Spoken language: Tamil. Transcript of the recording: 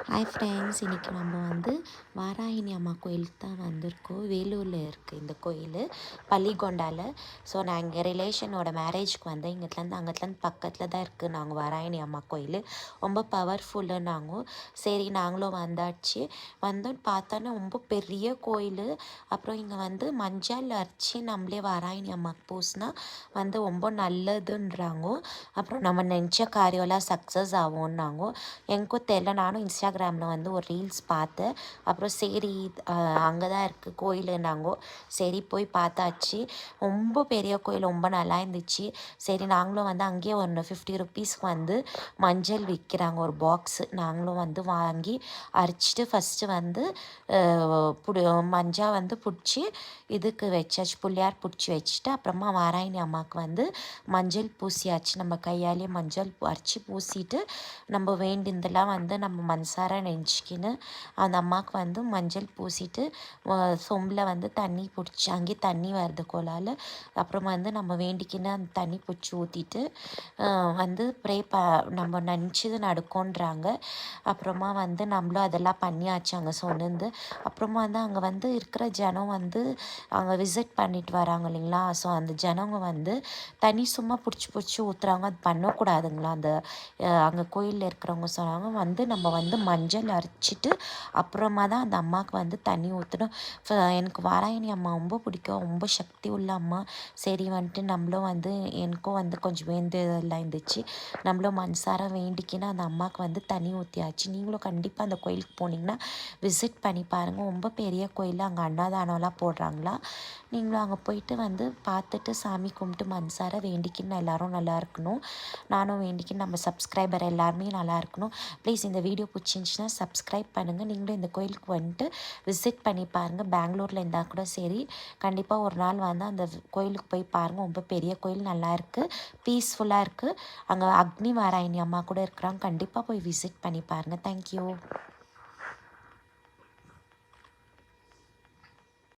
ஹாய் ஃப்ரெண்ட்ஸ், இன்றைக்கி நம்ம வந்து வாராகினி அம்மா கோயிலுக்கு தான் வந்திருக்கோம். வேலூரில் இருக்குது இந்த கோயில், பள்ளிகொண்டாவில். ஸோ நான் எங்கள் ரிலேஷனோட மேரேஜ்க்கு வந்து அங்கத்துலேருந்து பக்கத்தில் தான் இருக்குது நாங்கள் வாராகினி அம்மா கோயில். ரொம்ப பவர்ஃபுல்லுன்னாங்க. சரி நாங்களும் வந்தாச்சு. வந்தோன்னு பார்த்தோன்னா ரொம்ப பெரிய கோயில். அப்புறம் இங்கே வந்து மஞ்சள் அரைச்சி நம்மளே வாராகினி அம்மாவுக்கு பூசினா வந்து ரொம்ப நல்லதுன்றாங்க. அப்புறம் நம்ம நினச்ச காரியம்லாம் சக்ஸஸ் ஆகும்னாங்க. எனக்கும் தெரில, நானும் இன்ஸ்டாகிராமில் வந்து ஒரு ரீல்ஸ் பார்த்தேன். அப்புறம் சரி அங்கே தான் இருக்குது கோயிலுன்னாங்கோ. சரி போய் பார்த்தாச்சு. ரொம்ப பெரிய கோயில், ரொம்ப நல்லா இருந்துச்சு. சரி நாங்களும் வந்து அங்கேயே ஒரு 50 ருப்பீஸ்க்கு வந்து மஞ்சள் விற்கிறாங்க ஒரு பாக்ஸு. நாங்களும் வந்து வாங்கி அரைச்சிட்டு ஃபஸ்ட்டு வந்து மஞ்சள் வந்து பிடிச்சி இதுக்கு வச்சாச்சு, புள்ளியார் பிடிச்சி வச்சுட்டு அப்புறமா வாராகினி அம்மாவுக்கு வந்து மஞ்சள் பூசியாச்சு. நம்ம கையாலே மஞ்சள் அரைச்சி பூசிட்டு நம்ம வேண்டியதெல்லாம் வந்து நம்ம மனசார நினச்சிக்கின்னு அந்த அம்மாவுக்கு வந்து மஞ்சள் பூசிட்டு சொம்பில் வந்து தண்ணி பிடிச்சி, அங்கேயே தண்ணி வருது கோலால். அப்புறமா வந்து நம்ம வேண்டிக்கின்னு அந்த தண்ணி பிடிச்சி ஊற்றிட்டு வந்து நம்ம நினச்சது நடக்கும்ன்றாங்க. அப்புறமா வந்து நம்மளும் அதெல்லாம் பண்ணியாச்சு அங்கே சொன்னது. அப்புறமா வந்து அங்கே வந்து இருக்கிற ஜனம் வந்து அங்கே விசிட் பண்ணிட்டு வராங்க இல்லைங்களா. ஸோ அந்த ஜனங்க வந்து தண்ணி சும்மா பிடிச்சி பிடிச்சி ஊற்றுறாங்க, அது பண்ணக்கூடாதுங்களா. அந்த அங்கே கோயிலில் இருக்கிறவங்க சொன்னாங்க வந்து நம்ம வந்து மஞ்சள் அரைச்சிட்டு அப்புறமா தான் அந்த அம்மாவுக்கு வந்து தண்ணி ஊற்றணும். எனக்கு வாராகினி அம்மா ரொம்ப பிடிக்கும், ரொம்ப சக்தி உள்ள அம்மா. சரி வந்துட்டு நம்மளும் வந்து எனக்கும் வந்து கொஞ்சம் வேண்டியதெல்லாம் இருந்துச்சு. நம்மளும் மனசார வேண்டிக்கின்னு அந்த அம்மாவுக்கு வந்து தண்ணி ஊற்றியாச்சு. நீங்களும் கண்டிப்பாக அந்த கோயிலுக்கு போனீங்கன்னா விசிட் பண்ணி பாருங்கள். ரொம்ப பெரிய கோயில், அங்கே அன்னதானம்லாம் போடுறாங்களா. நீங்களும் அங்கே போயிட்டு வந்து பார்த்துட்டு சாமி கும்பிட்டு மனசார வேண்டிக்கின்னு எல்லோரும் நல்லா இருக்கணும். நானும் வேண்டிக்கின்னு நம்ம சப்ஸ்கிரைபர் எல்லாருமே நல்லா இருக்கணும். ப்ளீஸ் இந்த வீடியோ பிடிச்சிருந்துச்சின்னா சப்ஸ்கிரைப் பண்ணுங்கள். நீங்களும் இந்த கோயிலுக்கு வந்துட்டு விசிட் பண்ணி பாருங்கள். பெங்களூரில் இருந்தால் கூட சரி, கண்டிப்பாக ஒரு நாள் வந்து அந்த கோயிலுக்கு போய் பாருங்கள். ரொம்ப பெரிய கோயில், நல்லா இருக்குது, பீஸ்ஃபுல்லாக இருக்குது. அங்கே அக்னி வாராகினி அம்மா கூட இருக்கிறாங்க. கண்டிப்பாக போய் விசிட் பண்ணி பாருங்கள். தேங்க்யூ.